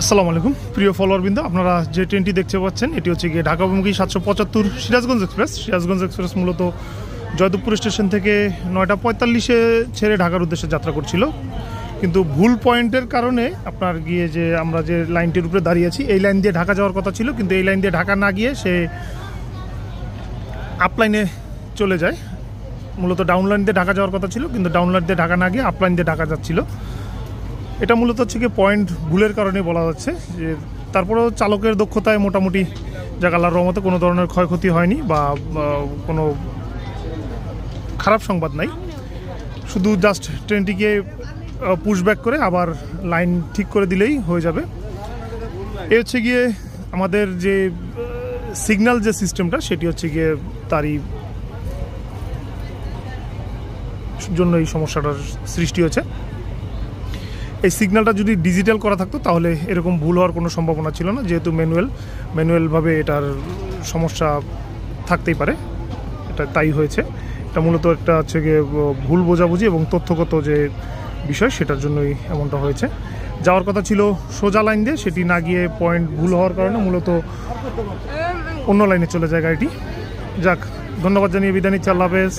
আসসালামু আলাইকুম প্রিয় ফলোয়ারবৃন্দ, আপনারা যে ট্রেনটি দেখতে পাচ্ছেন এটি হচ্ছে গিয়ে ঢাকা অভিমুখী 775 সিরাজগঞ্জ এক্সপ্রেস। সিরাজগঞ্জ এক্সপ্রেস মূলত জয়দেবপুর স্টেশন থেকে 9:45-এ ছেড়ে ঢাকার উদ্দেশ্যে যাত্রা করছিল, কিন্তু ভুল পয়েন্টের কারণে আপনার গিয়ে যে আমরা যে লাইনটির উপরে দাঁড়িয়ে আছি এই লাইন দিয়ে ঢাকা যাওয়ার কথা ছিল, কিন্তু এই লাইন দিয়ে ঢাকা না গিয়ে সে আপ লাইনে চলে যায়। মূলত ডাউন লাইন দিয়ে ঢাকা যাওয়ার কথা ছিল, কিন্তু ডাউন লাইন দিয়ে ঢাকা না গিয়ে আপ লাইন দিয়ে ঢাকা যাচ্ছিল। এটা মূলত হচ্ছে কি পয়েন্ট ভুলের কারণে বলা যাচ্ছে। যে তারপরেও চালকের দক্ষতায় মোটামুটি আল্লাহর রহমতে কোনো ধরনের ক্ষয়ক্ষতি হয়নি বা কোনো খারাপ সংবাদ নাই। শুধু জাস্ট ট্রেনটিকে পুশব্যাক করে আবার লাইন ঠিক করে দিলেই হয়ে যাবে। এ হচ্ছে গিয়ে আমাদের যে সিগন্যাল যে সিস্টেমটা সেটি হচ্ছে গিয়ে তারই জন্য এই সমস্যাটার সৃষ্টি হয়েছে। এই সিগন্যালটা যদি ডিজিটাল করা থাকতো তাহলে এরকম ভুল হওয়ার কোনো সম্ভাবনা ছিল না, যেহেতু ম্যানুয়ালভাবে এটার সমস্যা থাকতেই পারে। এটা তাই হয়েছে। এটা মূলত একটা হচ্ছে গিয়ে ভুল বোঝাবুঝি এবং তথ্যগত যে বিষয় সেটার জন্যই এমনটা হয়েছে। যাওয়ার কথা ছিল সোজা লাইন দিয়ে, সেটি না গিয়ে পয়েন্ট ভুল হওয়ার কারণে মূলত অন্য লাইনে চলে যায় গাড়িটি। যাক, ধন্যবাদ জানিয়ে বিদায় নিচ্ছি। আল্লাহ হাফেজ।